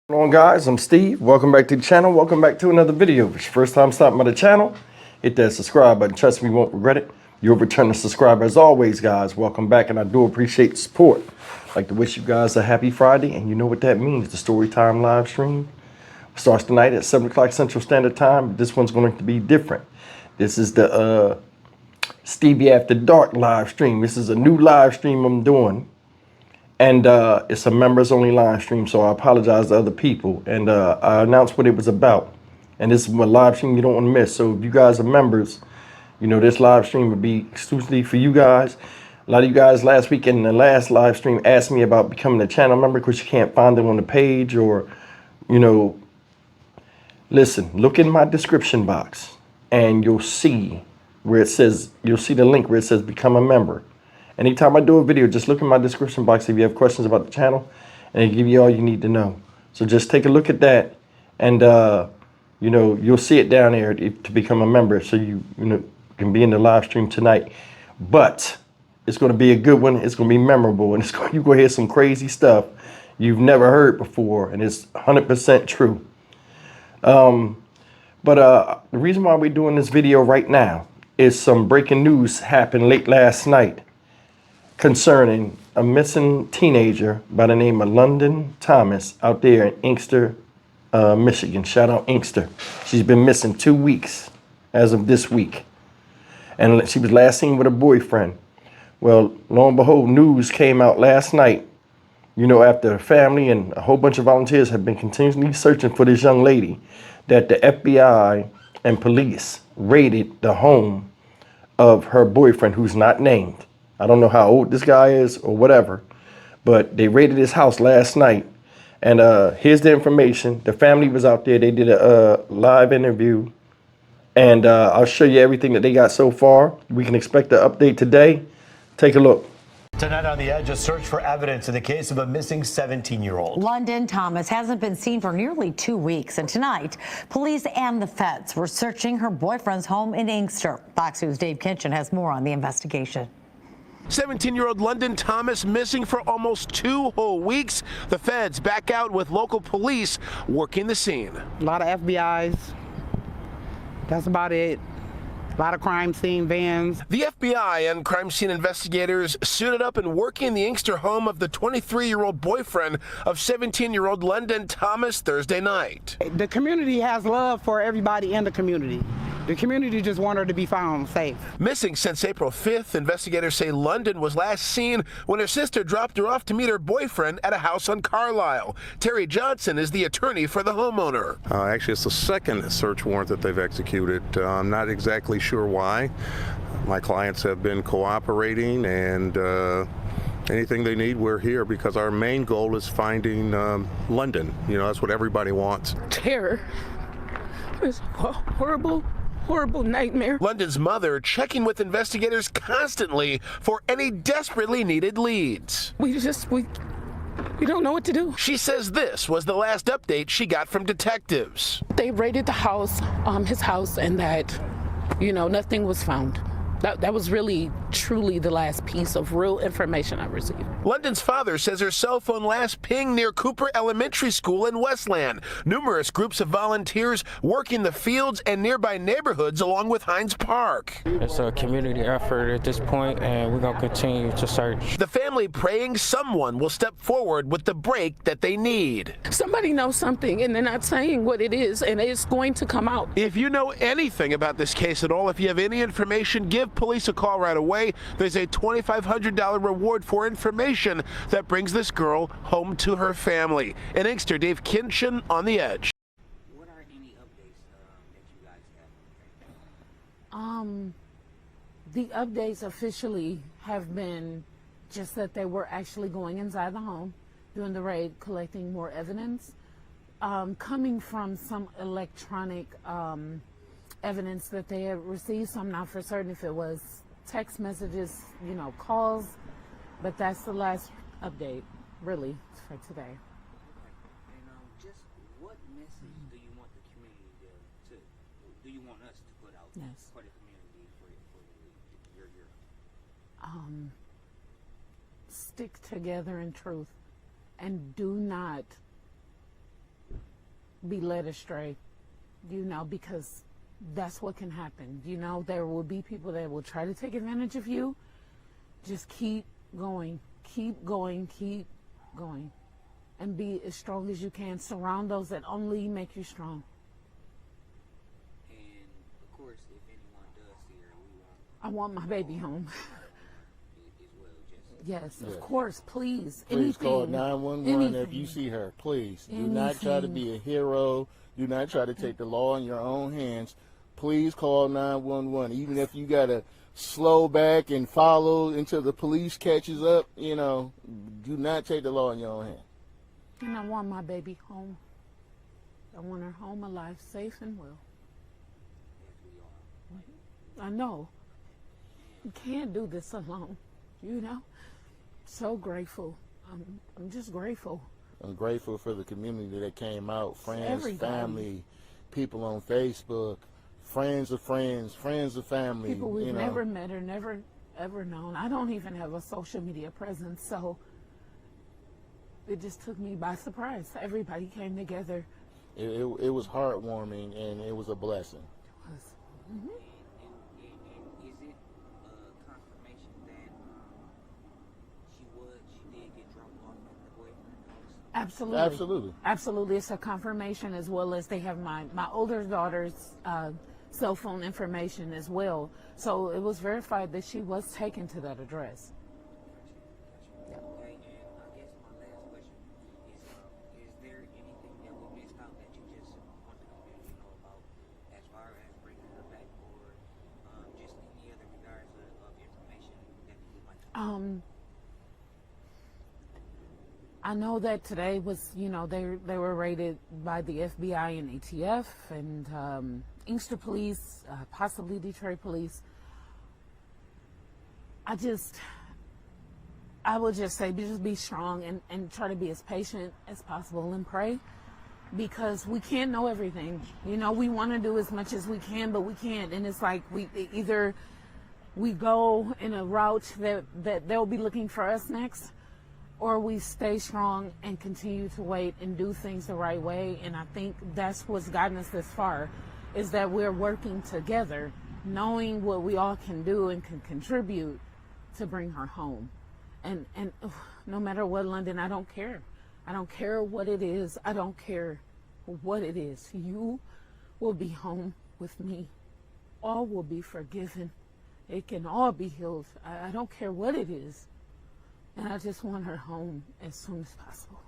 What's going on, guys? I'm Steve. Welcome back to the channel. Welcome back to another video. If it's your first time stopping by the channel, hit that subscribe button. Trust me, you won't regret it. You'll return to subscribe as always, guys. Welcome back, and I do appreciate the support. I'd like to wish you guys a happy Friday, and you know what that means. The Storytime live stream starts tonight at 7 o'clock Central Standard Time. But this one's going to be different. This is the Stevie After Dark live stream. This is a new live stream I'm doing. And it's a members only live stream, so I apologize to other people. And I announced what it was about. And this is a live stream you don't want to miss. So if you guys are members, you know this live stream would be exclusively for you guys. A lot of you guys last week in the last live stream asked me about becoming a channel member because you can't find them on the page, or, you know, listen, look in my description box and you'll see where it says, you'll see the link where it says become a member. Anytime I do a video, just look in my description box if you have questions about the channel, and it'll give you all you need to know. So just take a look at that, and you know, you'll see it down there to become a member, so you know can be in the live stream tonight. But it's going to be a good one. It's going to be memorable, and you're going to hear some crazy stuff you've never heard before, and it's 100% true. The reason why we're doing this video right now is some breaking news happened late last night concerning a missing teenager by the name of London Thomas out there in Inkster, Michigan. Shout out Inkster. She's been missing 2 weeks as of this week. And she was last seen with her boyfriend. Well, lo and behold, news came out last night, you know, after her family and a whole bunch of volunteers have been continuously searching for this young lady, that the FBI and police raided the home of her boyfriend, who's not named. I don't know how old this guy is or whatever, but they raided his house last night. And here's the information. The family was out there. They did a live interview. And I'll show you everything that they got so far. We can expect an update today. Take a look. Tonight on The Edge, a search for evidence in the case of a missing 17-year-old. London Thomas hasn't been seen for nearly 2 weeks, and tonight, police and the feds were searching her boyfriend's home in Inkster. Fox News' Dave Kinchin has more on the investigation. 17-year-old London Thomas missing for almost 2 whole weeks. The feds back out with local police working the scene. A lot of FBIs. That's about it. A lot of crime scene vans. The FBI and crime scene investigators suited up and working the Inkster home of the 23-year-old boyfriend of 17-year-old London Thomas Thursday night. The community has love for everybody in the community. The community just want her to be found safe. Missing since April 5th, investigators say London was last seen when her sister dropped her off to meet her boyfriend at a house on Carlisle. Terry Johnson is the attorney for the homeowner. Actually, it's the second search warrant that they've executed. I'm not exactly sure why. My clients have been cooperating, and anything they need, we're here, because our main goal is finding London. You know, that's what everybody wants. Terror. It's a horrible nightmare. London's mother checking with investigators constantly for any desperately needed leads. We don't know what to do. She says this was the last update she got from detectives. They raided the house, his house, and that, you know, nothing was found. That was really, truly the last piece of real information I received. London's father says her cell phone last pinged near Cooper Elementary School in Westland. Numerous groups of volunteers working the fields and nearby neighborhoods along with Hines Park. It's a community effort at this point, and we're going to continue to search. The family praying someone will step forward with the break that they need. Somebody knows something, and they're not saying what it is, and it's going to come out. If you know anything about this case at all, if you have any information, give police a call right away. There's a $2,500 reward for information that brings this girl home to her family. In Inkster, Dave Kinchin on The Edge. What are any updates that you guys have? The updates officially have been just that they were actually going inside the home, doing the raid, collecting more evidence, coming from some electronic evidence that they had received, so I'm not for certain if it was text messages, you know, calls, but that's the last update, really, for today. And just what message do you want the community to do you want us to put out for the community for your Stick together in truth, and do not be led astray, because that's what can happen. There will be people that will try to take advantage of you. Just keep going, keep going, keep going, and be as strong as you can. Surround those that only make you strong. And of course, if anyone does see her, I want my baby home. as well, just Yes, of course, please. Please call Anything. 911 if you see her. Please do not try to be a hero. Do not try to take the law in your own hands. Please call 911. Even if you gotta slow back and follow until the police catches up, do not take the law in your own hands. And I want my baby home. I want her home alive, safe and well. I know. You can't do this alone, So grateful. I'm just grateful. I'm grateful for the community that came out, friends, Everybody. family, people on Facebook, friends of friends, friends of family. People we've never met or never ever known. I don't even have a social media presence, so it just took me by surprise. Everybody came together. It was heartwarming, and it was a blessing. It was. and is it a confirmation that she did get dropped off at the boyfriend's house? Absolutely. Absolutely. Absolutely. It's a confirmation, as well as they have my older daughter's cell phone information as well. So it was verified that she was taken to that address. Okay, and I guess my last question is there anything that we missed out that you just want the community to know about as far as bringing her back, or just any other regards of information that you would like to know? I know that today was, they were raided by the FBI and ATF and Inkster Police, possibly Detroit Police. I would just say, just be strong and try to be as patient as possible and pray, because we can't know everything. We want to do as much as we can, but we can't. And it's like either we go in a route that they'll be looking for us next, or we stay strong and continue to wait and do things the right way. And I think that's what's gotten us this far, is that we're working together, knowing what we all can do and can contribute to bring her home. And no matter what, London, I don't care. I don't care what it is. I don't care what it is. You will be home with me. All will be forgiven. It can all be healed. I don't care what it is. And I just want her home as soon as possible.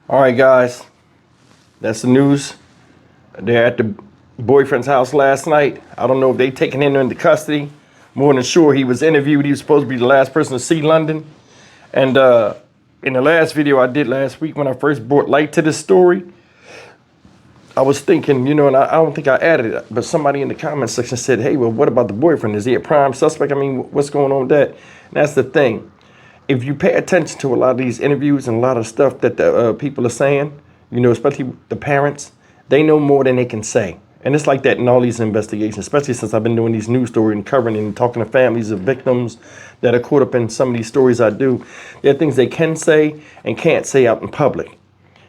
All right, guys, that's the news. They're at the boyfriend's house last night. I don't know if they taken him into custody. More than sure, he was interviewed. He was supposed to be the last person to see London. And in the last video I did last week, when I first brought light to this story, I was thinking, and I don't think I added it, but somebody in the comment section said, hey, well, what about the boyfriend? Is he a prime suspect? I mean, what's going on with that? And that's the thing. If you pay attention to a lot of these interviews and a lot of stuff that the people are saying, especially the parents, they know more than they can say. And it's like that in all these investigations, especially since I've been doing these news stories and covering and talking to families of victims that are caught up in some of these stories I do. There are things they can say and can't say out in public.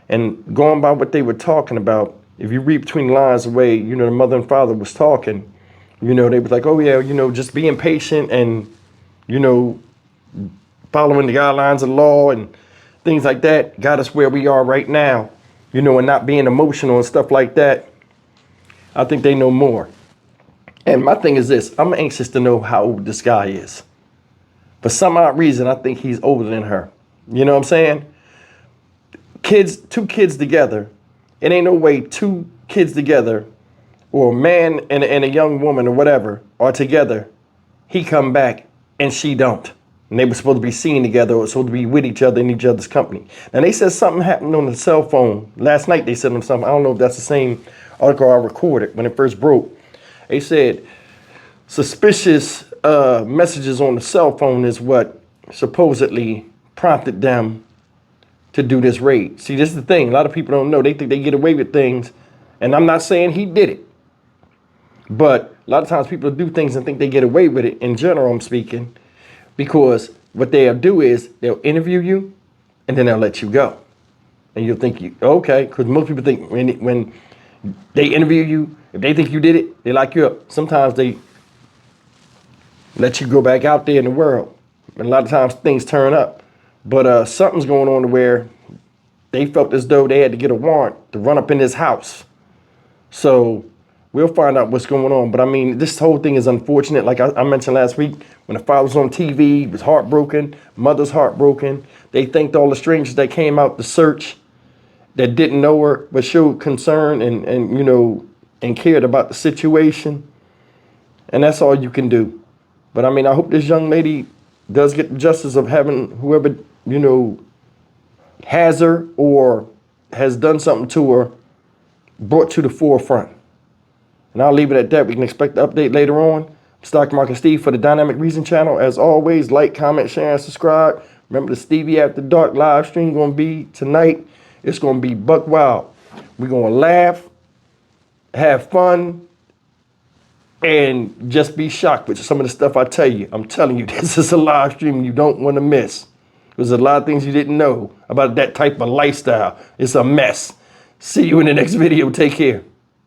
And going by what they were talking about, if you read between the lines the way, the mother and father was talking, they was like, oh yeah, just being patient and, following the guidelines of the law and things like that got us where we are right now, and not being emotional and stuff like that. I think they know more. And my thing is this, I'm anxious to know how old this guy is. For some odd reason, I think he's older than her. You know what I'm saying? Two kids together. It ain't no way two kids together, or a man and a young woman or whatever are together. He come back and she don't. And they were supposed to be seen together or supposed to be with each other in each other's company. Now they said something happened on the cell phone. Last night they said something. I don't know if that's the same article I recorded when it first broke. They said suspicious messages on the cell phone is what supposedly prompted them to do this raid. See, this is the thing. A lot of people don't know. They think they get away with things. And I'm not saying he did it. But a lot of times people do things and think they get away with it. In general, I'm speaking. Because what they'll do is they'll interview you and then they'll let you go. And you'll think, okay, because most people think when they interview you, if they think you did it, they lock you up. Sometimes they let you go back out there in the world. And a lot of times things turn up. But something's going on to where they felt as though they had to get a warrant to run up in this house. So we'll find out what's going on. But I mean, this whole thing is unfortunate. Like I mentioned last week, when the father was on TV, he was heartbroken, mother's heartbroken. They thanked all the strangers that came out to search that didn't know her, but showed concern and you know, and cared about the situation. And that's all you can do. But I mean, I hope this young lady does get the justice of having whoever, you know, has her or has done something to her brought to the forefront. And I'll leave it at that. We can expect the update later on. Stock Market Steve for the Dynamic Reason channel. As always, like, comment, share, and subscribe. Remember the Stevie After Dark live stream going to be tonight. It's going to be buck wild. We're going to laugh, have fun, and just be shocked with some of the stuff I tell you. I'm telling you, this is a live stream you don't want to miss. There's a lot of things you didn't know about that type of lifestyle. It's a mess. See you in the next video. Take care.